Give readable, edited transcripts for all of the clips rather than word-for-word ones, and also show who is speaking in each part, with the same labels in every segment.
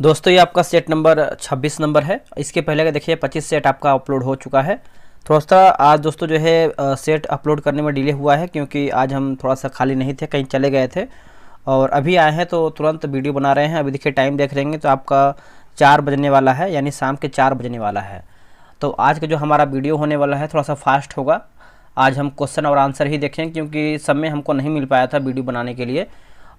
Speaker 1: दोस्तों ये आपका सेट नंबर 26 नंबर है। इसके पहले का देखिए 25 सेट आपका अपलोड हो चुका है। थोड़ा सा आज दोस्तों जो है सेट अपलोड करने में डिले हुआ है क्योंकि आज हम थोड़ा सा खाली नहीं थे, कहीं चले गए थे और अभी आए हैं तो तुरंत वीडियो बना रहे हैं। अभी देखिए टाइम देख रहेंगे तो आपका 4 बजने वाला है, यानी शाम के 4 बजने वाला है। तो आज का जो हमारा वीडियो होने वाला है थोड़ा सा फास्ट होगा। आज हम क्वेश्चन और आंसर ही देखें क्योंकि समय हमको नहीं मिल पाया था वीडियो बनाने के लिए।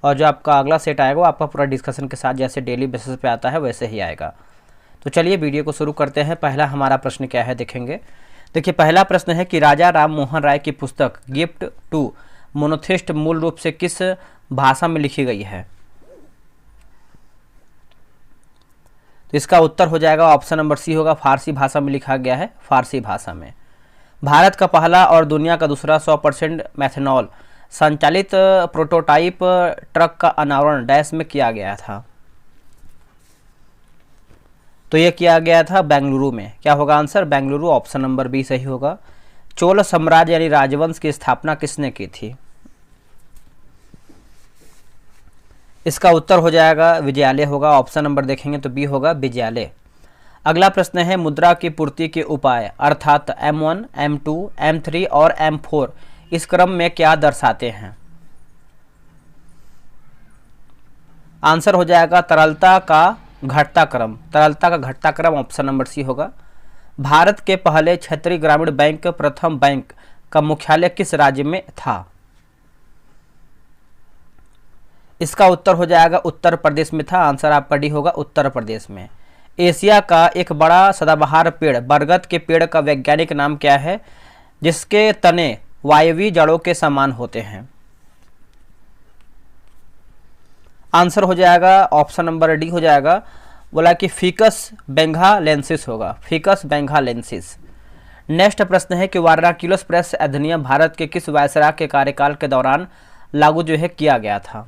Speaker 1: और जो आपका अगला सेट आएगा वो आपका पूरा डिस्कशन के साथ जैसे डेली बेसिस पे आता है वैसे ही आएगा। तो चलिए वीडियो को शुरू करते हैं। पहला हमारा प्रश्न क्या है देखेंगे। देखिए पहला प्रश्न है कि राजा राम मोहन राय की पुस्तक गिफ्ट टू मोनोथिस्ट मूल रूप से किस भाषा में लिखी गई है। तो इसका उत्तर हो जाएगा ऑप्शन नंबर सी होगा, फारसी भाषा में लिखा गया है, फारसी भाषा में। भारत का पहला और दुनिया का दूसरा 100% मैथनॉल संचालित प्रोटोटाइप ट्रक का अनावरण डैश में किया गया था। तो यह किया गया था बेंगलुरु में। क्या होगा answer? Bengaluru, option number B सही होगा। चोल साम्राज्य यानी राजवंश की स्थापना किसने की थी? इसका उत्तर हो जाएगा विजयालय होगा, ऑप्शन नंबर देखेंगे तो बी होगा विजयालय। अगला प्रश्न है मुद्रा की पूर्ति के उपाय अर्थात M1, M2, M3 और M4 इस क्रम में क्या दर्शाते हैं? आंसर हो जाएगा तरलता का घटता क्रम, तरलता का घटता क्रम, ऑप्शन नंबर सी होगा। भारत के पहले क्षेत्रीय ग्रामीण बैंक प्रथम बैंक का मुख्यालय किस राज्य में था? इसका उत्तर हो जाएगा उत्तर प्रदेश में था। आंसर आपका डी होगा, उत्तर प्रदेश में। एशिया का एक बड़ा सदाबहार पेड़ बरगद के पेड़ का वैज्ञानिक नाम क्या है जिसके तने वायवीय जड़ों के समान होते हैं? आंसर हो जाएगा ऑप्शन नंबर डी हो जाएगा, बोला कि फिकस बेंगालेंसिस होगा, फिकस बेंगालेंसिस। नेक्स्ट प्रश्न है कि वर्नाक्युलर प्रेस अधिनियम भारत के किस वायसराय के कार्यकाल के दौरान लागू जो है किया गया था?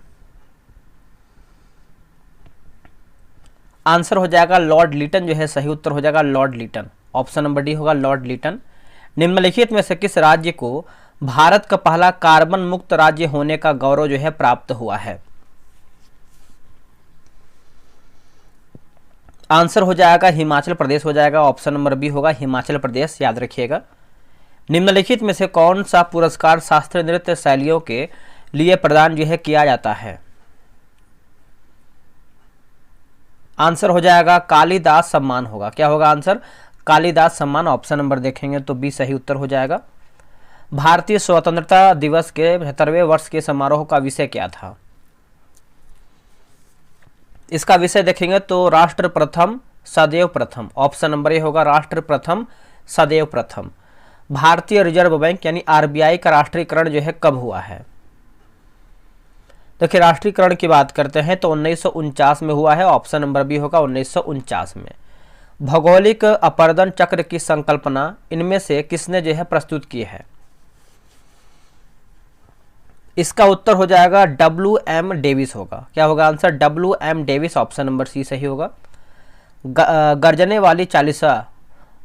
Speaker 1: आंसर हो जाएगा लॉर्ड लिटन जो है सही उत्तर हो जाएगा lord Lytton, option number D होगा लॉर्ड लिटन। निम्नलिखित में से किस राज्य को भारत का पहला कार्बन मुक्त राज्य होने का गौरव जो है प्राप्त हुआ है? आंसर हो जाएगा हिमाचल प्रदेश हो जाएगा, ऑप्शन नंबर बी होगा हिमाचल प्रदेश, याद रखिएगा। निम्नलिखित में से कौन सा पुरस्कार शास्त्रीय नृत्य शैलियों के लिए प्रदान जो है किया जाता है? आंसर हो जाएगा कालिदास सम्मान होगा। क्या होगा आंसर? कालिदास सम्मान, ऑप्शन नंबर देखेंगे तो बी सही उत्तर हो जाएगा। भारतीय स्वतंत्रता दिवस के 75वें वर्ष के समारोह का विषय क्या था? इसका विषय देखेंगे तो राष्ट्र प्रथम सदैव प्रथम, ऑप्शन नंबर ए होगा राष्ट्र प्रथम सदैव प्रथम। भारतीय रिजर्व बैंक यानी आरबीआई का राष्ट्रीयकरण जो है कब हुआ है? देखिए राष्ट्रीयकरण की बात करते हैं तो 1949 में हुआ है, ऑप्शन नंबर बी होगा 1949 में। भौगोलिक अपर्दन चक्र की संकल्पना इनमें से किसने जो है प्रस्तुत की है? इसका उत्तर हो जाएगा WM डेविस होगा। क्या होगा answer? WM Davis, option number C सही होगा। गर्जने वाली चालीसा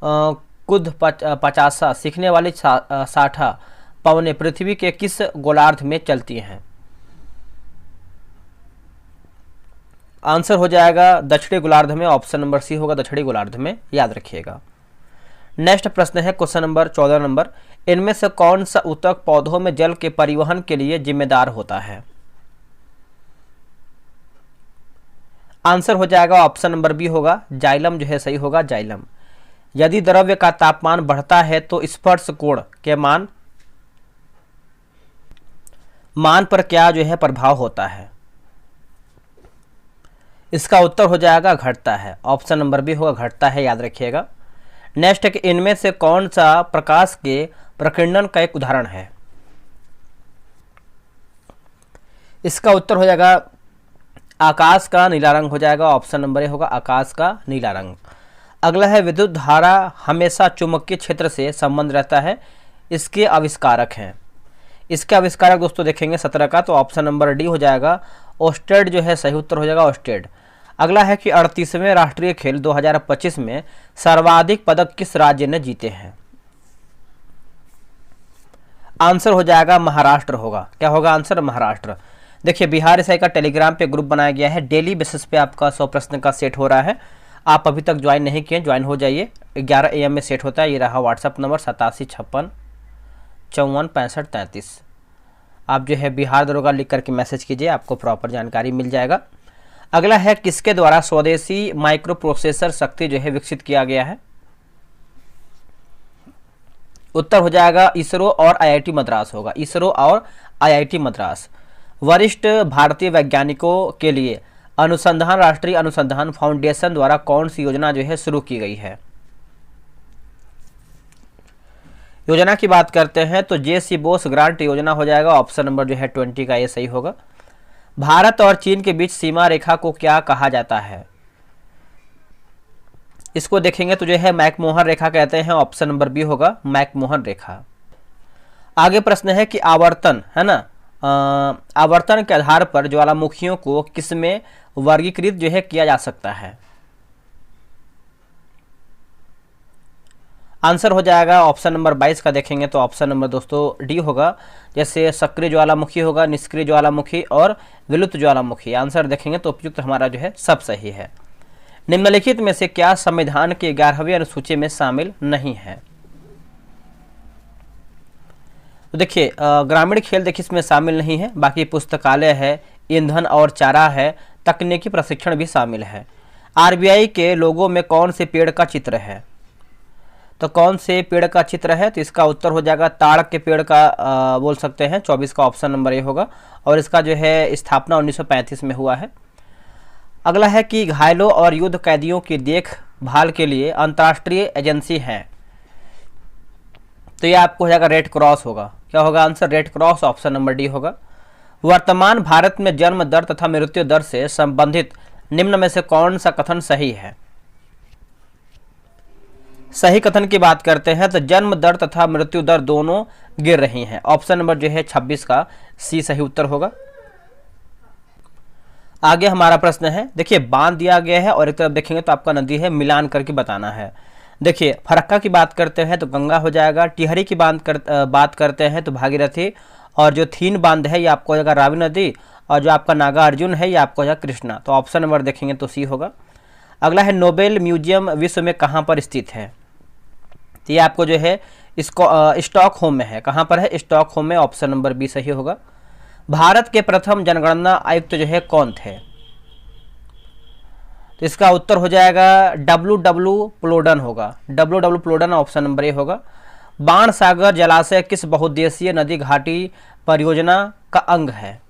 Speaker 1: कुद 50 सीखने वाली 60 पवने पृथ्वी के किस गोलार्ध में चलती हैं? आंसर हो जाएगा दक्षिणी गोलार्ध में, ऑप्शन नंबर सी होगा दक्षिणी गोलार्ध में, याद रखिएगा। नेक्स्ट प्रश्न है क्वेश्चन नंबर 14 नंबर। इनमें से कौन सा ऊतक पौधों में जल के परिवहन के लिए जिम्मेदार होता है? आंसर हो जाएगा ऑप्शन नंबर बी होगा जाइलम जो है सही होगा जाइलम। यदि द्रव्य का तापमान बढ़ता है तो स्पर्श कोण के मान पर क्या जो है प्रभाव होता है? इसका उत्तर हो जाएगा घटता है, ऑप्शन नंबर बी होगा घटता है, याद रखिएगा। नेक्स्ट है कि इनमें से कौन सा प्रकाश के प्रकीर्णन का एक उदाहरण है? इसका उत्तर हो जाएगा आकाश का नीला रंग हो जाएगा, ऑप्शन नंबर ए होगा आकाश का नीला रंग। अगला है विद्युत धारा हमेशा चुंबकीय क्षेत्र से संबंध रहता है, इसके आविष्कारक हैं। इसके आविष्कारक दोस्तों देखेंगे 17 का, तो ऑप्शन नंबर डी हो जाएगा ओस्टेड जो है सही उत्तर हो जाएगा ओस्टेड। अगला है कि 38वें राष्ट्रीय खेल 2025 में सर्वाधिक पदक किस राज्य ने जीते हैं? आंसर हो जाएगा महाराष्ट्र होगा। क्या होगा आंसर? महाराष्ट्र। देखिए बिहार एसआई का टेलीग्राम पे ग्रुप बनाया गया है, डेली बेसिस पे आपका 100 प्रश्न का सेट हो रहा है। आप अभी तक ज्वाइन नहीं किए, ज्वाइन हो जाइए। 11 AM में सेट होता है। ये रहा व्हाट्सअप नंबर 8756546533। आप जो है बिहार दरोगा लिख करके मैसेज कीजिए, आपको प्रॉपर जानकारी मिल जाएगा। अगला है, किसके द्वारा स्वदेशी माइक्रो प्रोसेसर शक्ति जो है विकसित किया गया है? उत्तर हो जाएगा इसरो और IIT मद्रास होगा, इसरो और IIT मद्रास। वरिष्ठ भारतीय वैज्ञानिकों के लिए अनुसंधान राष्ट्रीय अनुसंधान फाउंडेशन द्वारा कौन सी योजना जो है शुरू की गई है? योजना की बात करते हैं तो JC बोस ग्रांट योजना हो जाएगा। ऑप्शन नंबर जो है 20 का ये सही होगा। भारत और चीन के बीच सीमा रेखा को क्या कहा जाता है? इसको देखेंगे तो जो है मैकमोहन रेखा कहते हैं। ऑप्शन नंबर बी होगा मैकमोहन रेखा। आगे प्रश्न है कि आवर्तन है ना, आवर्तन के आधार पर ज्वालामुखियों को किसमें वर्गीकृत जो है किया जा सकता है? आंसर हो जाएगा ऑप्शन नंबर 22 का। देखेंगे तो ऑप्शन नंबर दोस्तों डी होगा। जैसे सक्रिय ज्वालामुखी होगा, निष्क्रिय ज्वालामुखी और विलुप्त ज्वालामुखी। आंसर देखेंगे तो उपयुक्त हमारा जो है सब सही है। निम्नलिखित में से क्या संविधान की 11वीं अनुसूची में शामिल नहीं है? तो देखिए ग्रामीण खेल देखिए इसमें शामिल नहीं है। बाकी पुस्तकालय है, ईंधन और चारा है, तकनीकी प्रशिक्षण भी शामिल है। RBI के लोगों में कौन से पेड़ का चित्र है? तो कौन से पेड़ का चित्र है? तो इसका उत्तर हो जाएगा ताड़ के पेड़ का बोल सकते हैं। 24 का ऑप्शन नंबर ए होगा। और इसका जो है स्थापना 1935 में हुआ है। अगला है कि घायलों और युद्ध कैदियों की देखभाल के लिए अंतर्राष्ट्रीय एजेंसी है। तो ये आपको हो जाएगा रेड क्रॉस होगा। क्या होगा answer? Red cross. Option number D होगा। वर्तमान भारत में जन्म दर तथा मृत्यु दर से संबंधित निम्न में से कौन सा कथन सही है? सही कथन की बात करते हैं तो जन्म दर तथा मृत्यु दर दोनों गिर रही हैं। ऑप्शन नंबर जो है 26 का सी सही उत्तर होगा। आगे हमारा प्रश्न है, देखिए बांध दिया गया है और एक तरफ देखेंगे तो आपका नदी है, मिलान करके बताना है। देखिए फरक्का की बात करते हैं तो गंगा हो जाएगा। टिहरी की बात करते हैं तो भागीरथी। और जो थीन बांध है ये आपको हो जाएगा रावी नदी। और जो आपका नागा अर्जुन है ये आपको हो जाएगा कृष्णा। तो ऑप्शन नंबर देखेंगे तो सी होगा। अगला है, नोबेल म्यूजियम विश्व में कहाँ पर स्थित है? तो ये आपको जो है इसको स्टॉकहोम में है। कहाँ पर है? स्टॉकहोम में। ऑप्शन नंबर बी सही होगा। भारत के प्रथम जनगणना आयुक्त जो है कौन थे? तो इसका उत्तर हो जाएगा WW प्लोडन होगा। WW प्लोडन ऑप्शन नंबर ए होगा। बाणसागर जलाशय किस बहुउद्देशीय नदी घाटी परियोजना का अंग है?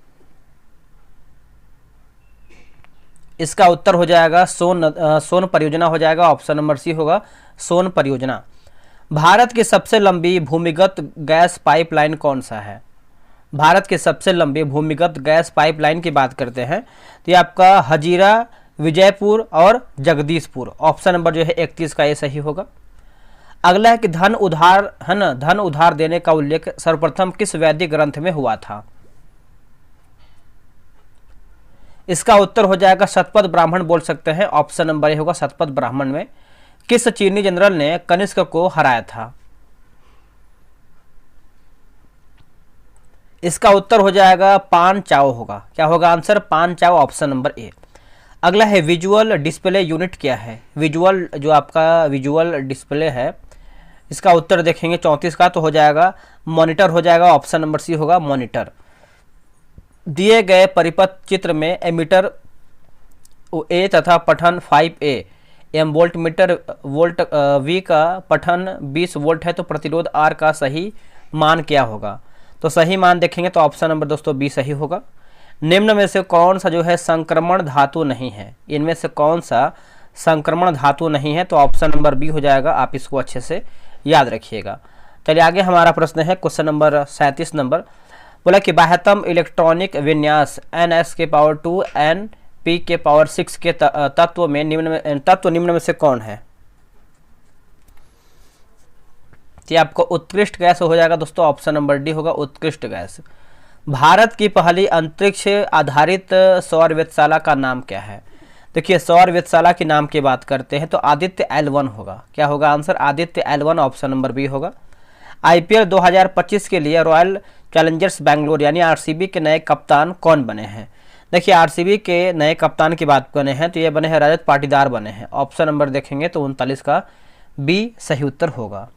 Speaker 1: इसका उत्तर हो जाएगा सोन परियोजना हो जाएगा। ऑप्शन नंबर सी होगा सोन परियोजना। भारत की सबसे लंबी भूमिगत गैस पाइपलाइन कौन सा है? भारत की सबसे लंबी भूमिगत गैस पाइपलाइन की बात करते हैं तो ये आपका हजीरा, विजयपुर और जगदीशपुर। ऑप्शन नंबर जो है 31 का ये सही होगा। अगला है कि धन उधार है ना, धन उधार देने का उल्लेख सर्वप्रथम किस वैदिक ग्रंथ में हुआ था? इसका उत्तर हो जाएगा शतपथ ब्राह्मण बोल सकते हैं। ऑप्शन नंबर ए होगा शतपथ ब्राह्मण में। किस चीनी जनरल ने कनिष्क को हराया था? इसका उत्तर हो जाएगा पान चाओ होगा। क्या होगा आंसर? पान चाओ। Option number A. अगला है, विजुअल डिस्प्ले यूनिट क्या है? विजुअल जो आपका विजुअल डिस्प्ले है इसका उत्तर देखेंगे 34 का तो हो जाएगा मॉनिटर हो जाएगा। ऑप्शन नंबर सी होगा मॉनिटर। दिए गए परिपथ चित्र में एमीटर ए तथा पठन 5A M voltmeter volt V का पठन 20 वोल्ट है तो प्रतिरोध R का सही मान क्या होगा? तो सही मान देखेंगे तो ऑप्शन नंबर दोस्तों बी सही होगा। निम्न में से कौन सा जो है संक्रमण धातु नहीं है? इनमें से कौन सा संक्रमण धातु नहीं है? तो ऑप्शन नंबर बी हो जाएगा। आप इसको अच्छे से याद रखिएगा। चलिए आगे हमारा प्रश्न है क्वेश्चन नंबर 37 नंबर। बोला कि बाह्यतम इलेक्ट्रॉनिक विन्यास ns के पावर 2 np के पावर 6 के तत्व निम्न में से कौन है? तो आपको उत्कृष्ट गैस हो जाएगा दोस्तों। ऑप्शन नंबर डी होगा उत्कृष्ट गैस। भारत की पहली अंतरिक्ष आधारित सौर वेधशाला का नाम क्या है? देखिए सौर वेधशाला के नाम की बात करते हैं तो आदित्य L1 होगा। क्या होगा answer? Aditya L1। Option number B होगा। आईपीएल 2025 के लिए रॉयल चैलेंजर्स बैंगलोर यानी आरसीबी के नए कप्तान कौन बने हैं? देखिए आरसीबी के नए कप्तान की बात बने हैं तो ये बने हैं रजत पाटीदार बने हैं। ऑप्शन नंबर देखेंगे तो 39 का बी सही उत्तर होगा।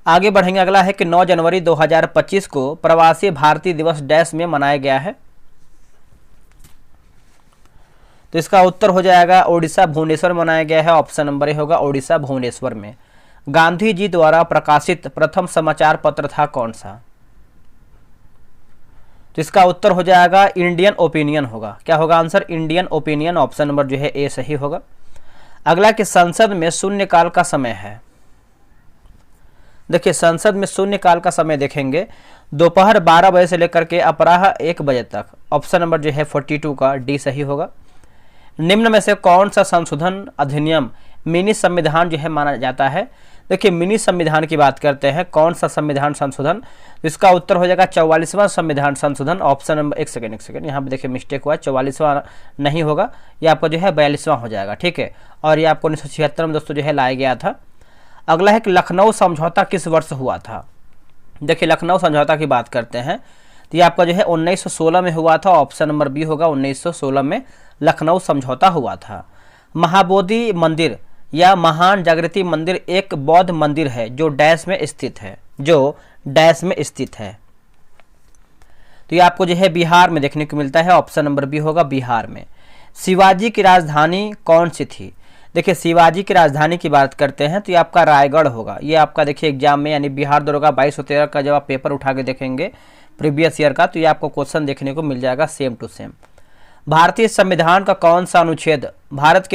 Speaker 1: आगे बढ़ेंगे, अगला है कि 9 जनवरी 2025 को प्रवासी भारतीय दिवस डैश में मनाया गया है। तो इसका उत्तर हो जाएगा ओडिशा भुवनेश्वर में मनाया गया है। ऑप्शन नंबर ए होगा ओडिशा भुवनेश्वर में। गांधी जी द्वारा प्रकाशित प्रथम समाचार पत्र था कौन सा? तो इसका उत्तर हो जाएगा इंडियन ओपिनियन होगा। क्या होगा answer? Indian opinion. Option number जो है ए सही होगा। अगला कि संसद में शून्यकाल का समय है। देखिए संसद में शून्यकाल का समय देखेंगे दोपहर 12 बजे से लेकर के अपराह 1 बजे तक। ऑप्शन नंबर जो है 42 का डी सही होगा। निम्न में से कौन सा संशोधन अधिनियम मिनी संविधान जो है माना जाता है? देखिए मिनी संविधान की बात करते हैं, कौन सा संविधान संशोधन? इसका उत्तर हो जाएगा 44वां संविधान संशोधन। ऑप्शन नंबर एक सेकंड यहाँ पे देखिए मिस्टेक हुआ है, 44वां नहीं होगा, ये आपका जो है 42वां हो जाएगा। ठीक है, और ये आपको 1976 में दोस्तों जो है लाया गया था। अगला है कि लखनऊ समझौता किस वर्ष हुआ था? देखिए लखनऊ समझौता की बात करते हैं तो ये आपका जो है 1916 में हुआ था। ऑप्शन नंबर बी होगा 1916 में लखनऊ समझौता हुआ था। महाबोधि मंदिर या महान जागृति मंदिर एक बौद्ध मंदिर है जो डैश में स्थित है, जो डैश में स्थित है। तो ये आपको जो है बिहार में देखने को मिलता है। ऑप्शन नंबर बी होगा बिहार में। शिवाजी की राजधानी कौन सी थी? देखिए शिवाजी की राजधानी की बात करते हैं तो ये आपका रायगढ़ होगा। ये आपका देखिए एग्जाम में यानी बिहार दरोगा 2213 का जब आप पेपर उठा के देखेंगे प्रीवियस ईयर का तो ये आपको क्वेश्चन देखने को मिल जाएगा सेम टू सेम। भारतीय संविधान का कौन सा अनुच्छेद भारत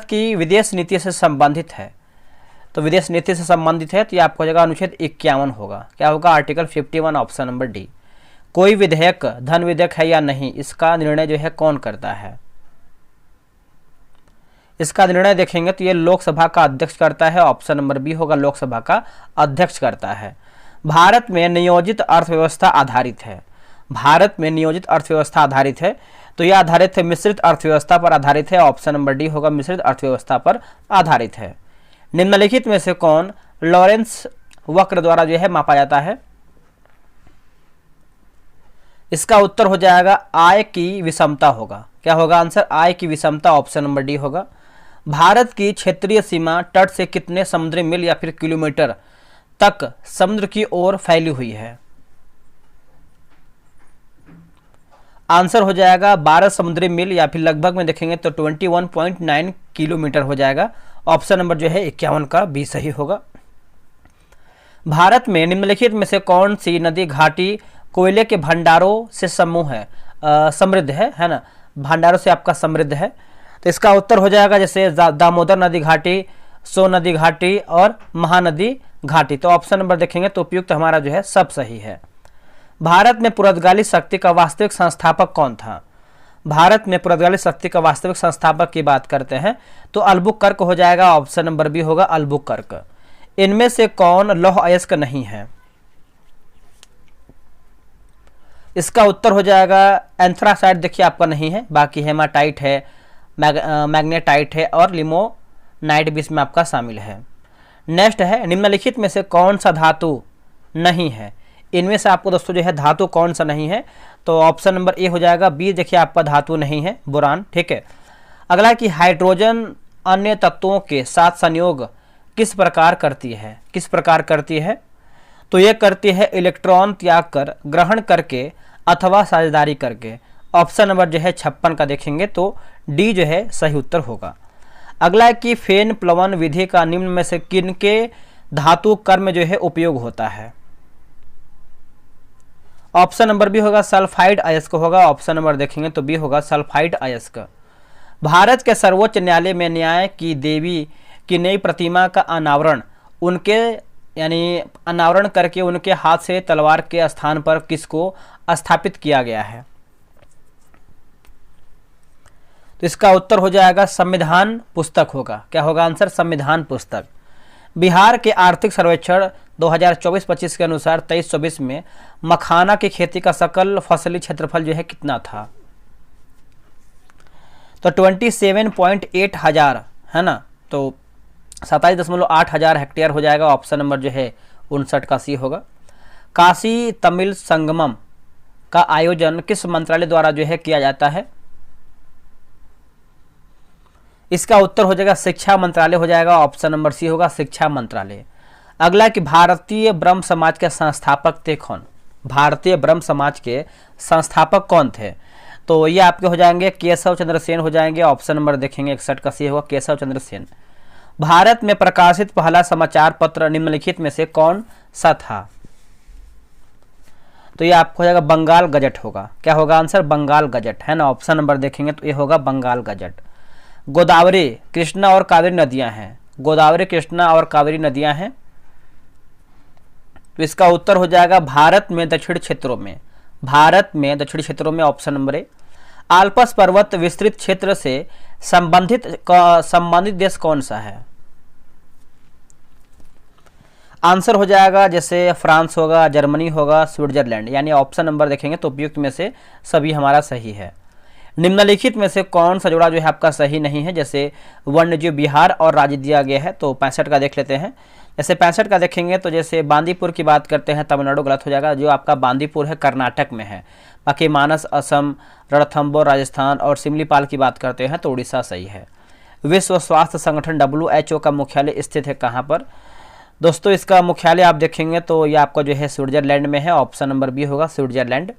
Speaker 1: की विदेश नीति से संबंधित है? तो विदेश नीति से संबंधित है तो ये आपको जगह अनुच्छेद 51 होगा। क्या होगा? आर्टिकल 51। Option number D. कोई विधेयक धन विधेयक है या नहीं, इसका निर्णय जो है कौन करता है? इसका निर्णय देखेंगे तो ये लोकसभा का अध्यक्ष करता है। ऑप्शन नंबर बी होगा लोकसभा का अध्यक्ष करता है। भारत में नियोजित अर्थव्यवस्था आधारित है। भारत में नियोजित अर्थव्यवस्था आधारित है तो यह आधारित है मिश्रित अर्थव्यवस्था पर आधारित है। ऑप्शन नंबर डी होगा मिश्रित अर्थव्यवस्था पर आधारित है। निम्नलिखित में से कौन लॉरेंस वक्र द्वारा जो है मापा जाता है? इसका उत्तर हो जाएगा आय की विषमता होगा। क्या होगा आंसर? आय की विषमता। ऑप्शन नंबर डी होगा। भारत की क्षेत्रीय सीमा तट से कितने समुद्री मील या फिर किलोमीटर तक समुद्र की ओर फैली हुई है? आंसर हो जाएगा 12 समुद्री मील या फिर लगभग में देखेंगे तो 21.9 किलोमीटर हो जाएगा। ऑप्शन नंबर जो है 51 का बी सही होगा। भारत में निम्नलिखित में से कौन सी नदी घाटी कोयले के भंडारों से समृद्ध है ना? भंडारों से आपका समृद्ध है। तो इसका उत्तर हो जाएगा जैसे दामोदर नदी घाटी, सो नदी घाटी और महानदी घाटी। तो ऑप्शन नंबर देखेंगे तो उपयुक्त हमारा जो है सब सही है। भारत में पुर्तगाली शक्ति का वास्तविक संस्थापक कौन था? भारत में पुर्तगाली शक्ति का वास्तविक संस्थापक की बात करते हैं तो अल्बुकर्क हो जाएगा। ऑप्शन नंबर बी होगा अल्बुकर्क। इनमें से कौन लौह अयस्क नहीं है? इसका उत्तर हो जाएगा एंथ्रासाइट। देखिए आपका नहीं है, बाकी हेमाटाइट है, मैग्नेटाइट है और लिमोनाइट भी इसमें आपका शामिल है। नेक्स्ट है निम्नलिखित में से कौन सा धातु नहीं है? इनमें से आपको दोस्तों जो है धातु कौन सा नहीं है? तो ऑप्शन नंबर ए हो जाएगा बी। देखिए आपका धातु नहीं है बोरान। ठीक है, अगला कि हाइड्रोजन अन्य तत्वों के साथ संयोग किस प्रकार करती है? किस प्रकार करती है? तो ये करती है इलेक्ट्रॉन त्याग कर, ग्रहण करके अथवा साझेदारी करके। ऑप्शन नंबर जो है 56 का देखेंगे तो डी जो है सही उत्तर होगा। अगला है कि फेन प्लवन विधि का निम्न में से किनके धातु कर्म जो है उपयोग होता है? ऑप्शन नंबर बी होगा सल्फाइड अयस्क होगा। ऑप्शन नंबर देखेंगे तो बी होगा सल्फाइड अयस्क। भारत के सर्वोच्च न्यायालय में न्याय की देवी की नई प्रतिमा का अनावरण अनावरण करके उनके हाथ से तलवार के स्थान पर किसको स्थापित किया गया है? तो इसका उत्तर हो जाएगा संविधान पुस्तक होगा। क्या होगा आंसर? संविधान पुस्तक। बिहार के आर्थिक सर्वेक्षण 2024-25 के अनुसार 23-24 में मखाना की खेती का सकल फसली क्षेत्रफल जो है कितना था? तो 27.8 हजार है ना। तो 27.8 हजार हेक्टेयर हो जाएगा, ऑप्शन नंबर जो है 59 का सी होगा। काशी तमिल संगमम का आयोजन किस मंत्रालय द्वारा जो है किया जाता है? इसका उत्तर हो जाएगा शिक्षा मंत्रालय हो जाएगा, ऑप्शन नंबर सी होगा शिक्षा मंत्रालय। अगला कि भारतीय ब्रह्म समाज के संस्थापक थे कौन? भारतीय ब्रह्म समाज के संस्थापक कौन थे? तो ये आपके हो जाएंगे केशव चंद्र सेन हो जाएंगे, ऑप्शन नंबर देखेंगे 61 का सी होगा केशव चंद्र सेन। भारत में प्रकाशित पहला समाचार पत्र निम्नलिखित में से कौन सा था? तो ये आपको हो जाएगा बंगाल गजट होगा। क्या होगा आंसर? बंगाल गजट है ना, ऑप्शन नंबर देखेंगे तो ये होगा बंगाल गजट। गोदावरी कृष्णा और कावेरी नदियां हैं, गोदावरी कृष्णा और कावेरी नदियां हैं, तो इसका उत्तर हो जाएगा भारत में दक्षिण क्षेत्रों में, भारत में दक्षिण क्षेत्रों में, ऑप्शन नंबर ए। आल्प्स पर्वत विस्तृत क्षेत्र से संबंधित देश कौन सा है? आंसर हो जाएगा जैसे फ्रांस होगा, जर्मनी होगा, स्विट्जरलैंड, यानी ऑप्शन नंबर देखेंगे तो उपयुक्त में से सभी हमारा सही है। निम्नलिखित में से कौन सा जोड़ा जो है आपका सही नहीं है? जैसे वन्यजीव बिहार और राज्य दिया गया है, तो 65 का देख लेते हैं। जैसे 65 का देखेंगे तो जैसे बांदीपुर की बात करते हैं तमिलनाडु गलत हो जाएगा, जो आपका बांदीपुर है कर्नाटक में है। बाकी मानस असम, रणथंबोर राजस्थान और सिमलीपाल की बात करते हैं तो उड़ीसा सही है। विश्व स्वास्थ्य संगठन WHO का मुख्यालय स्थित है कहाँ पर? दोस्तों इसका मुख्यालय आप देखेंगे तो ये आपका जो है स्विट्जरलैंड में है, ऑप्शन नंबर बी होगा स्विट्जरलैंड।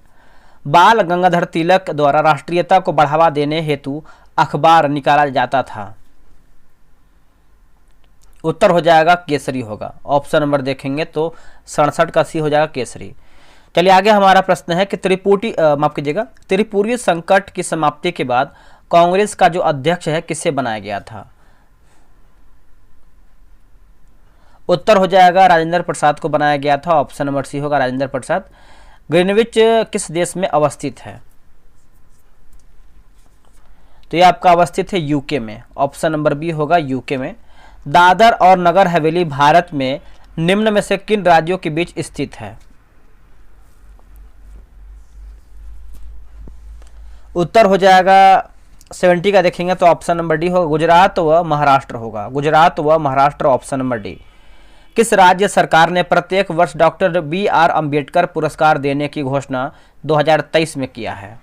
Speaker 1: बाल गंगाधर तिलक द्वारा राष्ट्रीयता को बढ़ावा देने हेतु अखबार निकाला जाता था। उत्तर हो जाएगा केसरी होगा, ऑप्शन नंबर देखेंगे तो 67 का सी हो जाएगा केसरी। चलिए आगे हमारा प्रश्न है कि त्रिपुरी संकट की समाप्ति के बाद कांग्रेस का जो अध्यक्ष है किसे बनाया गया था? उत्तर हो जाएगा राजेंद्र प्रसाद को बनाया गया था, ऑप्शन नंबर सी होगा राजेंद्र प्रसाद। ग्रीनविच किस देश में अवस्थित है? तो ये आपका अवस्थित है यूके में, ऑप्शन नंबर बी होगा यूके में। दादर और नगर हवेली भारत में निम्न में से किन राज्यों के बीच स्थित है? उत्तर हो जाएगा 70 का देखेंगे तो ऑप्शन नंबर डी होगा गुजरात व महाराष्ट्र होगा, गुजरात व महाराष्ट्र, ऑप्शन नंबर डी। किस राज्य सरकार ने प्रत्येक वर्ष डॉक्टर BR अंबेडकर पुरस्कार देने की घोषणा 2023 में किया है?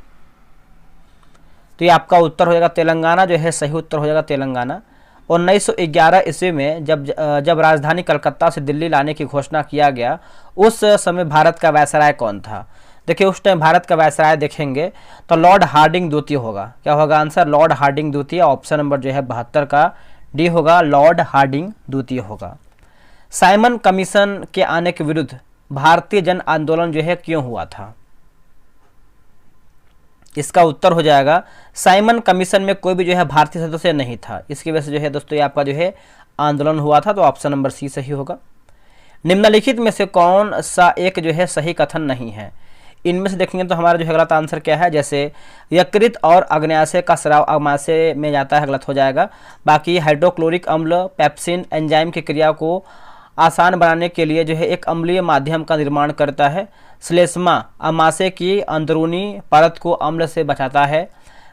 Speaker 1: तो ये आपका उत्तर हो जाएगा तेलंगाना जो है, सही उत्तर हो जाएगा तेलंगाना। 1911 ईस्वी में जब राजधानी कलकत्ता से दिल्ली लाने की घोषणा किया गया, उस समय भारत का वायसराय कौन था? देखिए उस टाइम भारत का वायसराय देखेंगे तो लॉर्ड हार्डिंग द्वितीय होगा। क्या होगा आंसर? लॉर्ड हार्डिंग द्वितीय, ऑप्शन नंबर जो है 72 का डी होगा, लॉर्ड हार्डिंग द्वितीय होगा। साइमन कमीशन के आने के विरुद्ध भारतीय जन आंदोलन जो है क्यों हुआ था? इसका उत्तर हो जाएगा साइमन कमीशन में कोई भी जो है भारतीय सदस्य नहीं था, इसकी वजह से जो है दोस्तों ये आपका जो है आंदोलन हुआ था, तो ऑप्शन नंबर सी सही होगा। निम्नलिखित में से कौन सा एक जो है सही कथन नहीं है? इनमें से देखेंगे तो हमारा जो है गलत आंसर क्या है? जैसे यकृत और अग्न्याशय का स्राव अग्न्याशय में जाता है, गलत हो जाएगा। बाकी हाइड्रोक्लोरिक अम्ल पेप्सिन एंजाइम की क्रिया को आसान बनाने के लिए जो है एक अम्लीय माध्यम का निर्माण करता है। श्लेष्मा अमाशय की अंदरूनी परत को अम्ल से बचाता है।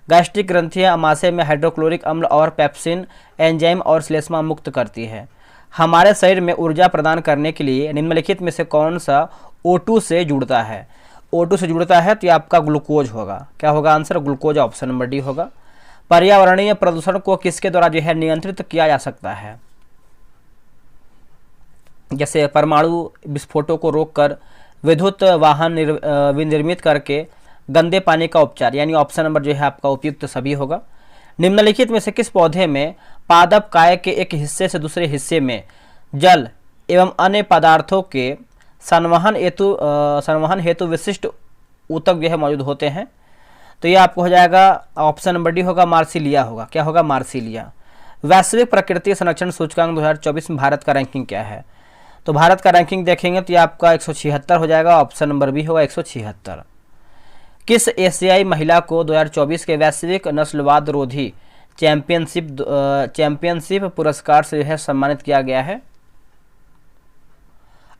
Speaker 1: गैस्ट्रिक ग्रंथियां अमाशय में हाइड्रोक्लोरिक अम्ल और पेप्सिन एंजाइम और श्लेष्मा मुक्त करती है। हमारे शरीर में ऊर्जा प्रदान करने के लिए निम्नलिखित में से कौन सा O2 से जुड़ता है? O2 से जुड़ता है तो ये आपका ग्लूकोज होगा। क्या होगा answer? Glucose, option number D होगा। पर्यावरणीय प्रदूषण को किसके द्वारा जो है नियंत्रित किया जा सकता है? जैसे परमाणु विस्फोटों को रोककर, विद्युत वाहन विनिर्मित करके, गंदे पानी का उपचार, यानी ऑप्शन नंबर जो है आपका उपयुक्त सभी होगा। निम्नलिखित में से किस पौधे में पादप काय के एक हिस्से से दूसरे हिस्से में जल एवं अन्य पदार्थों के संवहन हेतु विशिष्ट ऊतक जो है मौजूद होते हैं? तो ये आपको हो जाएगा ऑप्शन नंबर डी होगा मार्सिलिया होगा। क्या होगा? मार्सिलिया। वैश्विक प्रकृति संरक्षण सूचकांक 2024 में भारत का रैंकिंग क्या है? तो भारत का रैंकिंग देखेंगे तो ये आपका 176 हो जाएगा, ऑप्शन नंबर बी होगा 176। किस एशियाई महिला को 2024 के वैश्विक नस्लवाद रोधी चैंपियनशिप पुरस्कार से जो है सम्मानित किया गया है?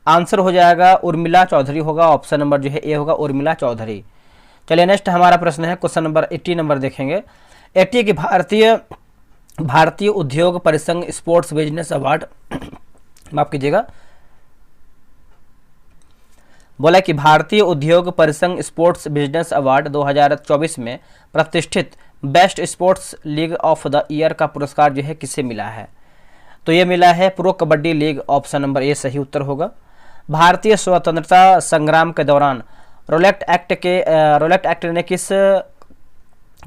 Speaker 1: आंसर हो जाएगा उर्मिला चौधरी होगा, ऑप्शन नंबर जो है ए होगा उर्मिला चौधरी। चलिए नेक्स्ट हमारा प्रश्न है क्वेश्चन नंबर 80 नंबर देखेंगे। 80 की भारतीय भारतीय उद्योग परिसंघ स्पोर्ट्स बिजनेस अवार्ड माफ कीजिएगा, बोला कि भारतीय उद्योग परिसंघ स्पोर्ट्स बिजनेस अवार्ड 2024 में प्रतिष्ठित best sports league of the year का पुरस्कार जो है किसे मिला है? तो ये मिला है pro kabaddi league, option number A सही उत्तर होगा। भारतीय स्वतंत्रता संग्राम के दौरान रोलेट एक्ट ने किस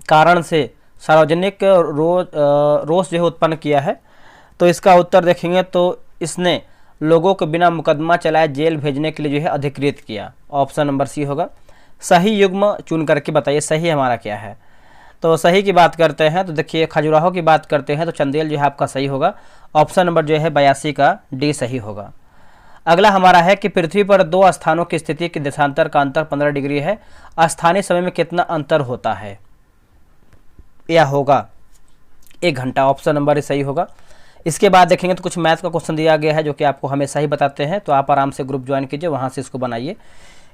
Speaker 1: कारण से सार्वजनिक रोष जो है उत्पन्न किया है? तो इसका उत्तर देखेंगे तो इसने लोगों को बिना मुकदमा चलाए जेल भेजने के लिए जो है अधिकृत किया, ऑप्शन नंबर सी होगा। सही युग्म चुन करके बताइए सही हमारा क्या है? तो सही की बात करते हैं तो देखिए खजुराहो की बात करते हैं तो चंदेल जो है आपका सही होगा, ऑप्शन नंबर जो है 82 का डी सही होगा। अगला हमारा है कि पृथ्वी पर दो स्थानों की स्थिति के देशांतर का अंतर 15 डिग्री है, स्थानीय समय में कितना अंतर होता है? यह होगा 1 घंटा, ऑप्शन नंबर सही होगा। इसके बाद देखेंगे तो कुछ मैथ का क्वेश्चन दिया गया है जो कि आपको हमेशा ही बताते हैं, तो आप आराम से ग्रुप ज्वाइन कीजिए, वहां से इसको बनाइए।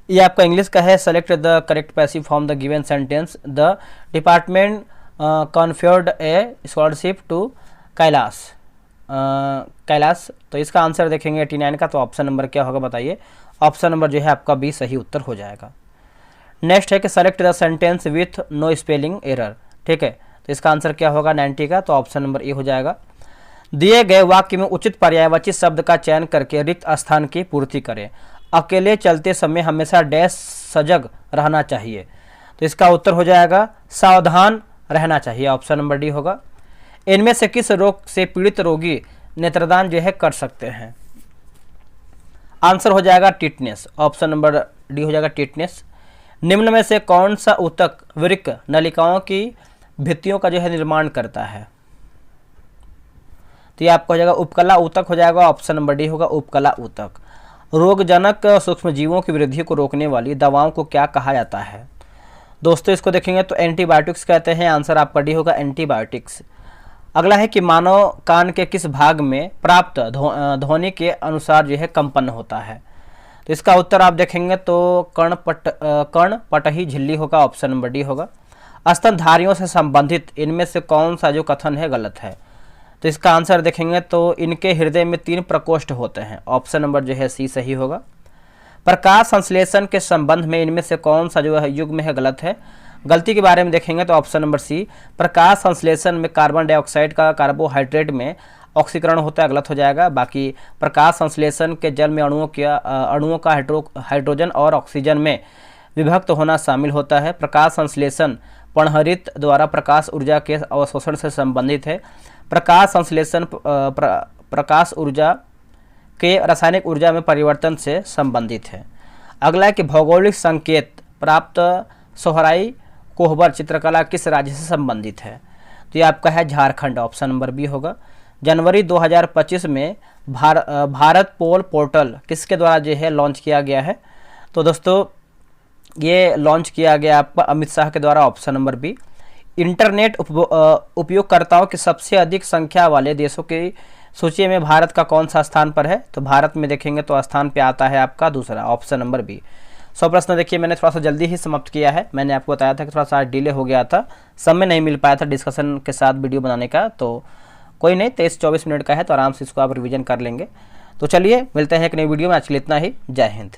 Speaker 1: ये आपका इंग्लिश का है। Select the correct passive form the given sentence. The department conferred a scholarship to Kailash. तो इसका आंसर देखेंगे 89 का, तो ऑप्शन नंबर क्या होगा बताइए? ऑप्शन नंबर जो है आपका बी सही उत्तर हो जाएगा। नेक्स्ट है कि select the sentence with no spelling error, ठीक है, तो इसका आंसर क्या होगा 90 का, तो ऑप्शन नंबर ए हो जाएगा। दिए गए वाक्य में उचित पर्यायवाची शब्द का चयन करके रिक्त स्थान की पूर्ति करें। अकेले चलते समय हमेशा डैश सजग रहना चाहिए, तो इसका उत्तर हो जाएगा सावधान रहना चाहिए, ऑप्शन नंबर डी होगा। इनमें से किस रोग से पीड़ित रोगी नेत्रदान जो है कर सकते हैं? आंसर हो जाएगा टिटनेस, ऑप्शन नंबर डी हो जाएगा टिटनेस। निम्न में से कौन सा ऊतक वृक्क नलिकाओं की भित्तियों का जो है निर्माण करता है? तो ये आपका हो जाएगा उपकला ऊतक हो जाएगा, ऑप्शन नंबर डी होगा उपकला ऊतक। रोगजनक सूक्ष्मजीवों की वृद्धि को रोकने वाली दवाओं को क्या कहा जाता है? दोस्तों इसको देखेंगे तो एंटीबायोटिक्स कहते हैं, आंसर आपका डी होगा एंटीबायोटिक्स। अगला है कि मानव कान के किस भाग में प्राप्त ध्वनि के अनुसार जो है कंपन होता है? तो इसका उत्तर आप देखेंगे तो कर्णपटही झिल्ली होगा, ऑप्शन नंबर डी होगा। स्तनधारियों से संबंधित इनमें से कौन सा जो कथन है गलत है? तो इसका आंसर देखेंगे तो इनके हृदय में 3 प्रकोष्ठ होते हैं, ऑप्शन नंबर जो है सी सही होगा। प्रकाश संश्लेषण के संबंध में इनमें से कौन सा जो है युग्म है गलत है? गलती के बारे में देखेंगे तो ऑप्शन नंबर सी, प्रकाश संश्लेषण में कार्बन डाइऑक्साइड का कार्बोहाइड्रेट में ऑक्सीकरण होता है, गलत हो जाएगा। बाकी प्रकाश संश्लेषण के जल में अणुओं का हाइड्रोजन और ऑक्सीजन में विभक्त होना शामिल होता है। प्रकाश संश्लेषण पर्णहरित द्वारा प्रकाश ऊर्जा के अवशोषण से संबंधित है। प्रकाश संश्लेषण प्रकाश ऊर्जा के रासायनिक ऊर्जा में परिवर्तन से संबंधित है। अगला है कि भौगोलिक संकेत प्राप्त सोहराई कोहबर चित्रकला किस राज्य से संबंधित है? तो ये आपका है झारखंड, ऑप्शन नंबर बी होगा। जनवरी 2025 में भारत पोल पोर्टल किसके द्वारा जो है लॉन्च किया गया है? तो दोस्तों ये लॉन्च किया गया आपका अमित शाह के द्वारा, ऑप्शन नंबर बी। इंटरनेट उपयोगकर्ताओं की सबसे अधिक संख्या वाले देशों की सूची में भारत का कौन सा स्थान पर है? तो भारत में देखेंगे तो स्थान पे आता है आपका दूसरा, ऑप्शन नंबर बी। 100 प्रश्न देखिए मैंने थोड़ा सा जल्दी ही समाप्त किया है। मैंने आपको बताया था कि थोड़ा सा डिले हो गया था, समय नहीं मिल पाया था डिस्कशन के साथ वीडियो बनाने का, तो कोई नहीं, 23-24 मिनट का है तो आराम से इसको आप रिविजन कर लेंगे। तो चलिए मिलते हैं एक नई वीडियो में, आज के लिए इतना ही। जय हिंद।